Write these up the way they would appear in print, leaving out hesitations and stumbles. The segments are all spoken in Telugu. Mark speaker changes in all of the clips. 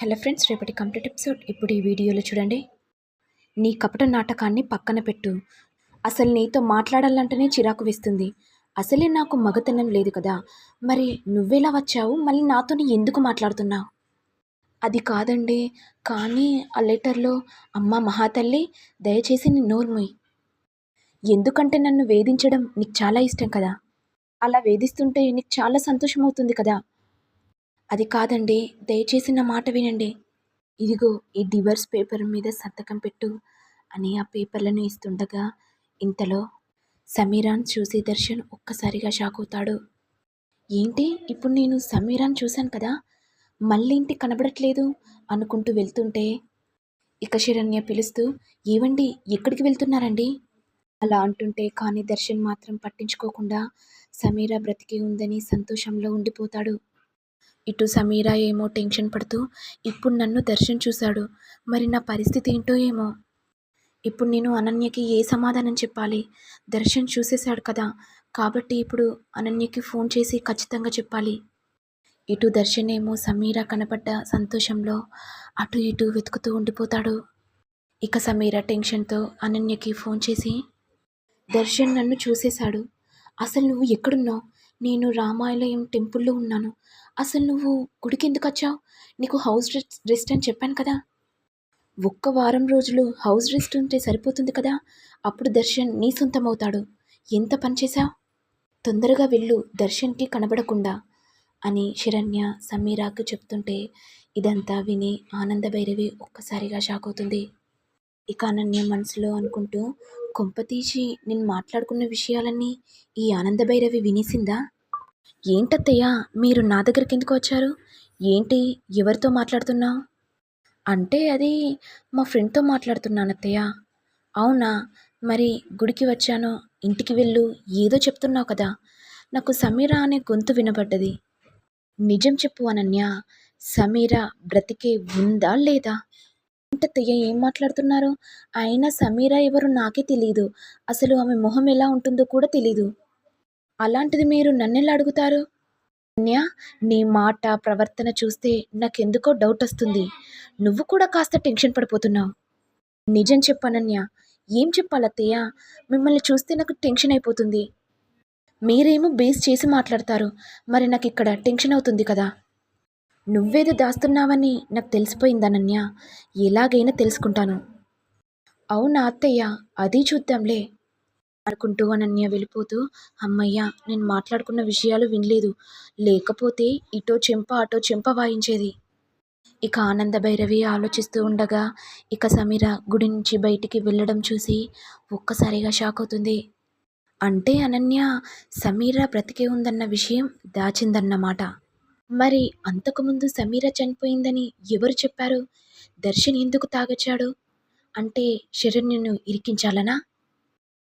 Speaker 1: హలో ఫ్రెండ్స్, రేపటి కంప్లీట్ ఎపిసోడ్ ఇప్పుడు ఈ వీడియోలో చూడండి. నీ కపట నాటకాన్ని పక్కన పెట్టు. అసలు నీతో మాట్లాడాలంటేనే చిరాకు వేస్తుంది. అసలే నాకు మగతనం లేదు కదా. మరి నువ్వెలా వచ్చావు? మళ్ళీ నాతోని ఎందుకు మాట్లాడుతున్నావు? అది కాదండి, కానీ ఆ లెటర్లో అమ్మ మహాతల్లి దయచేసి నీ నోరు మూయి. ఎందుకంటే నన్ను వేధించడం నీకు చాలా ఇష్టం కదా. అలా వేధిస్తుంటే నీకు చాలా సంతోషం అవుతుంది కదా. అది కాదండి, దయచేసి నా మాట వినండి. ఇదిగో ఈ డివర్స్ పేపర్ మీద సంతకం పెట్టు అని ఆ పేపర్లను ఇస్తుండగా ఇంతలో సమీరాన్ చూసి దర్శన్ ఒక్కసారిగా షాక్ అవుతాడు. ఏంటి, ఇప్పుడు నేను సమీరాన్ చూశాను కదా, మళ్ళీ ఇంటి కనబడట్లేదు అనుకుంటూ వెళ్తుంటే ఇక శరణ్య పిలుస్తూ, ఏవండి ఎక్కడికి వెళ్తున్నారండి అలా అంటుంటే, కానీ దర్శన్ మాత్రం పట్టించుకోకుండా సమీర బ్రతికి ఉందని సంతోషంలో ఉండిపోతాడు. ఇటు సమీర ఏమో టెన్షన్ పడుతూ, ఇప్పుడు నన్ను దర్శన్ చూశాడు, మరి నా పరిస్థితి ఏంటో ఏమో. ఇప్పుడు నేను అనన్యకి ఏ సమాధానం చెప్పాలి? దర్శన్ చూసేశాడు కదా, కాబట్టి ఇప్పుడు అనన్యకి ఫోన్ చేసి ఖచ్చితంగా చెప్పాలి. ఇటు దర్శన్ ఏమో సమీర కనపడ్డ సంతోషంలో అటు ఇటు వెతుకుతూ ఉండిపోతాడు. ఇక సమీర టెన్షన్తో అనన్యకి ఫోన్ చేసి, దర్శన్ నన్ను చూసేశాడు, అసలు నువ్వు ఎక్కడున్నావు? నేను రామాలయం టెంపుల్లో ఉన్నాను. అసలు నువ్వు గుడికి ఎందుకు వచ్చావు? నీకు హౌస్ రెస్ట్ అని చెప్పాను కదా. ఒక్క వారం రోజులు హౌస్ రెస్ట్ ఉంటే సరిపోతుంది కదా, అప్పుడు దర్శన్ నీ సొంతం అవుతాడు. ఎంత పని చేశావు? తొందరగా వెళ్ళు దర్శన్కి కనబడకుండా అని శరణ్య సమీరాకు చెప్తుంటే ఇదంతా విని ఆనందభైరవి ఒక్కసారిగా షాక్ అవుతుంది. ఇక అనన్య మనసులో అనుకుంటూ, కొంపతీసి నేను మాట్లాడుకున్న విషయాలన్నీ ఈ ఆనందభైరవి వినేసిందా? ఏంటత్తయ్య, మీరు నా దగ్గరికి ఎందుకు వచ్చారు? ఏంటి, ఎవరితో మాట్లాడుతున్నావు? అంటే అది మా ఫ్రెండ్తో మాట్లాడుతున్నాను అత్తయ్య. అవునా, మరి గుడికి వచ్చాను, ఇంటికి వెళ్ళు ఏదో చెప్తున్నావు కదా. నాకు సమీర అనే గొంతు వినబడ్డది. నిజం చెప్పు అనన్య, సమీర బ్రతికే ఉందా లేదా? ఏంటత్తయ్య ఏం మాట్లాడుతున్నారు? అయినా సమీర ఎవరు నాకే తెలీదు. అసలు ఆమె మొహం ఎలా ఉంటుందో కూడా తెలీదు. అలాంటిది మీరు నన్నెలా అడుగుతారు? అన్య, నీ మాట ప్రవర్తన చూస్తే నాకెందుకో డౌట్ వస్తుంది. నువ్వు కూడా కాస్త టెన్షన్ పడిపోతున్నావు. నిజం చెప్పు అనన్య. ఏం చెప్పాలత్తయ్య? మిమ్మల్ని చూస్తే నాకు టెన్షన్ అయిపోతుంది. మీరేమో బేస్ చేసి మాట్లాడతారు, మరి నాకు ఇక్కడ టెన్షన్ అవుతుంది కదా. నువ్వేదో దాస్తున్నావని నాకు తెలిసిపోయింది అనన్య. ఎలాగైనా తెలుసుకుంటాను. అవునా అత్తయ్య, అది చూద్దాంలే అనుకుంటూ అనన్య వెళ్ళిపోతూ, అమ్మయ్య నేను మాట్లాడుకున్న విషయాలు వినలేదు, లేకపోతే ఇటో చెంప అటో చెంప వాయించేది. ఇక ఆనందభైరవి ఆలోచిస్తూ ఉండగా ఇక సమీర గుడి నుంచి బయటికి వెళ్ళడం చూసి ఒక్కసారిగా షాక్ అవుతుంది. అంటే అనన్య సమీర బ్రతికే ఉందన్న విషయం దాచిందన్నమాట. మరి అంతకుముందు సమీర చనిపోయిందని ఎవరు చెప్పారు? దర్శన్ ఎందుకు తాగొచ్చాడు? అంటే శరణ్యను ఇరికించాలనా?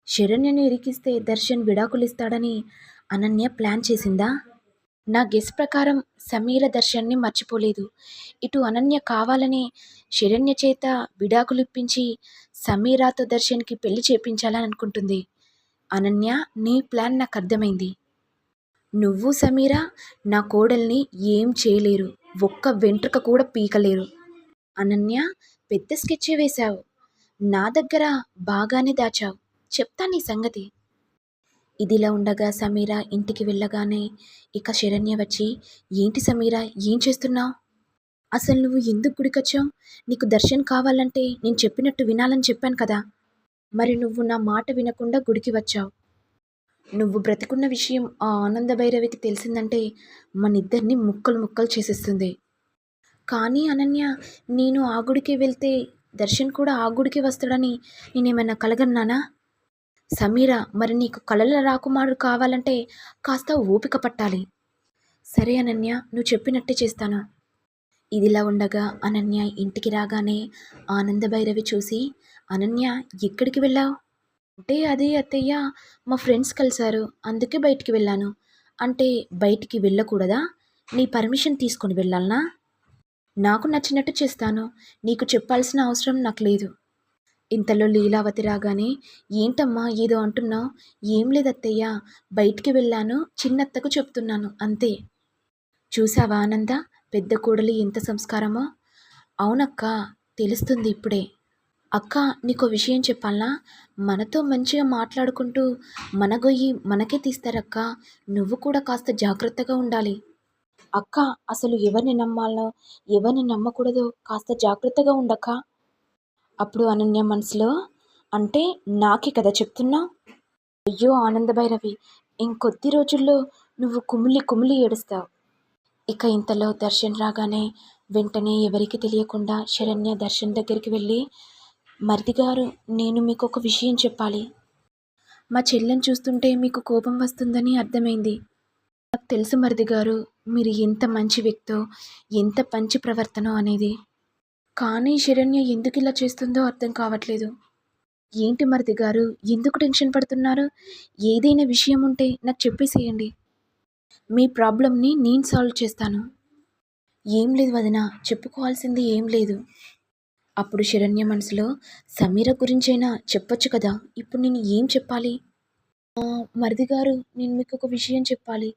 Speaker 1: శరణ్యను ఇరికిస్తే దర్శన్ విడాకులిస్తాడని అనన్య ప్లాన్ చేసిందా? నా గెస్ ప్రకారం సమీర దర్శన్ని మర్చిపోలేదు. ఇటు అనన్య కావాలని శరణ్య చేత విడాకులిప్పించి సమీరాతో దర్శన్కి పెళ్లి చేపించాలని అనుకుంటుంది. అనన్య, నీ ప్లాన్ నాకు అర్థమైంది. నువ్వు సమీర నా కోడల్ని ఏం చేయలేరు, ఒక్క వెంట్రుక కూడా పీకలేరు. అనన్య, పెద్ద స్కెచ్చే వేశావు. నా దగ్గర బాగానే దాచావు, చెప్తా నీ సంగతి. ఇదిలా ఉండగా సమీర ఇంటికి వెళ్ళగానే ఇక శరణ్య వచ్చి, ఏంటి సమీర, ఏం చేస్తున్నావు? అసలు నువ్వు ఎందుకు గుడికొచ్చావు? నీకు దర్శన్ కావాలంటే నేను చెప్పినట్టు వినాలని చెప్పాను కదా. మరి నువ్వు నా మాట వినకుండా గుడికి వచ్చావు. నువ్వు బ్రతికున్న విషయం ఆ ఆనందభైరవికి తెలిసిందంటే మనిద్దరిని ముక్కలు ముక్కలు చేసేస్తుంది. కానీ అనన్య, నేను ఆ గుడికి వెళ్తే దర్శన్ కూడా ఆ గుడికి వస్తాడని నేనేమైనా కలగన్నానా? సమీర, మరి నీకు కలల రాకుమారుడు కావాలంటే కాస్త ఓపిక పట్టాలి. సరే అనన్య, నువ్వు చెప్పినట్టే చేస్తాను. ఇదిలా ఉండగా అనన్య ఇంటికి రాగానే ఆనందభైరవి చూసి, అనన్య ఎక్కడికి వెళ్ళావు? అంటే అది అత్తయ్య, మా ఫ్రెండ్స్ కలిశారు, అందుకే బయటికి వెళ్ళాను. అంటే బయటికి వెళ్ళకూడదా? నీ పర్మిషన్ తీసుకొని వెళ్ళాలనా? నాకు నచ్చినట్టు చేస్తాను, నీకు చెప్పాల్సిన అవసరం నాకు లేదు. ఇంతలో లీలావతి రాగానే, ఏంటమ్మా ఏదో అంటున్నావు? ఏం లేదత్తయ్య, బయటికి వెళ్ళాను, చిన్నత్తకు చెప్తున్నాను అంతే. చూసావా ఆనంద, పెద్ద కోడలి ఎంత సంస్కారమో. అవునక్క, తెలుస్తుంది ఇప్పుడే. అక్క, నీకో విషయం చెప్పాలనా? మనతో మంచిగా మాట్లాడుకుంటూ మన గొయ్యి మనకే తీస్తారక్క. నువ్వు కూడా కాస్త జాగ్రత్తగా ఉండాలి. అక్క, అసలు ఎవరిని నమ్మాలో, ఎవరిని నమ్మకూడదో కాస్త జాగ్రత్తగా ఉండక్క. అప్పుడు అనన్య మనసులో, అంటే నాకే కదా చెప్తున్నావు? అయ్యో ఆనందభైరవి, ఇంకొద్ది రోజుల్లో నువ్వు కుమిలి కుమిలి ఏడుస్తావు. ఇక ఇంతలో దర్శన్ రాగానే వెంటనే ఎవరికి తెలియకుండా శరణ్య దర్శన్ దగ్గరికి వెళ్ళి, మరిది గారు, నేను మీకు ఒక విషయం చెప్పాలి. మా చెల్లెని చూస్తుంటే మీకు కోపం వస్తుందని అర్థమైంది. నాకు తెలుసు మరిది గారు, మీరు ఎంత మంచి వ్యక్తో, ఎంత మంచి ప్రవర్తనో అనేది. కానీ శరణ్య ఎందుకు ఇలా చేస్తుందో అర్థం కావట్లేదు. ఏంటి మరిది గారు, ఎందుకు టెన్షన్ పడుతున్నారు? ఏదైనా విషయం ఉంటే నాకు చెప్పేసేయండి. మీ ప్రాబ్లంని నేను సాల్వ్ చేస్తాను. ఏం లేదు వదిన, చెప్పుకోవాల్సింది ఏం లేదు. అప్పుడు శరణ్య మనసులో, సమీర గురించైనా చెప్పొచ్చు కదా, ఇప్పుడు నేను ఏం చెప్పాలి? మరిది గారు, నేను మీకు ఒక విషయం చెప్పాలి.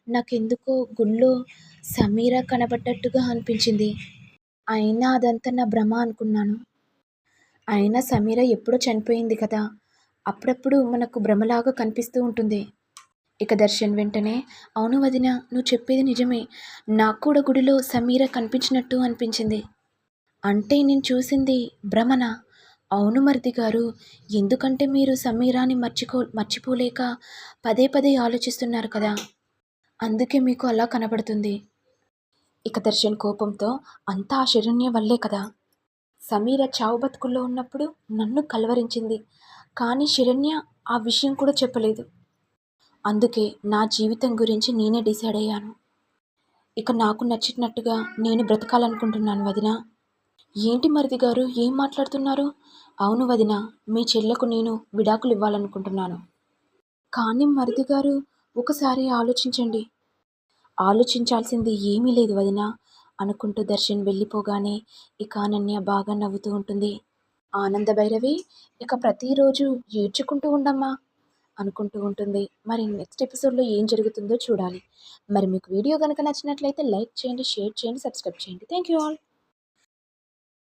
Speaker 1: నాకెందుకో గుళ్ళో సమీర కనబడ్డట్టుగా అనిపించింది. అయినా అదంతా నా భ్రమ అనుకున్నాను. అయినా సమీర ఎప్పుడో చనిపోయింది కదా, అప్పుడప్పుడు మనకు భ్రమలాగా కనిపిస్తూ ఉంటుంది. ఇక దర్శన్ వెంటనే, అవును వదిన, నువ్వు చెప్పేది నిజమే. నాకు కూడా గుడిలో సమీర కనిపించినట్టు అనిపించింది. అంటే నేను చూసింది భ్రమనా? అవును మరిది గారు, ఎందుకంటే మీరు సమీరాని మర్చిపోలేక పదే పదే ఆలోచిస్తున్నారు కదా, అందుకే మీకు అలా కనబడుతుంది. ఇక దర్శన్ కోపంతో, అంతా ఆ శరణ్య వల్లే కదా. సమీర చావు బతుకుల్లో ఉన్నప్పుడు నన్ను కలవరించింది, కానీ శరణ్య ఆ విషయం కూడా చెప్పలేదు. అందుకే నా జీవితం గురించి నేనే డిసైడ్ అయ్యాను. ఇక నాకు నచ్చినట్టుగా నేను బ్రతకాలనుకుంటున్నాను వదిన. ఏంటి మరిది గారు, ఏం మాట్లాడుతున్నారు? అవును వదిన, మీ చెల్లకు నేను విడాకులు ఇవ్వాలనుకుంటున్నాను. కానీ మరిది గారు, ఒకసారి ఆలోచించండి. ఆలోచించాల్సింది ఏమీ లేదు వదిన అనుకుంటూ దర్శన్ వెళ్ళిపోగానే ఇక అనన్య బాగా నవ్వుతూ ఉంటుంది. ఆనంద భైరవి ఇక ప్రతిరోజు ఏడ్చుకుంటూ ఉండమ్మా అనుకుంటూ ఉంటుంది. మరి నెక్స్ట్ ఎపిసోడ్లో ఏం జరుగుతుందో చూడాలి. మరి మీకు వీడియో కనుక నచ్చినట్లయితే లైక్ చేయండి, షేర్ చేయండి, సబ్స్క్రైబ్ చేయండి. Thank you all.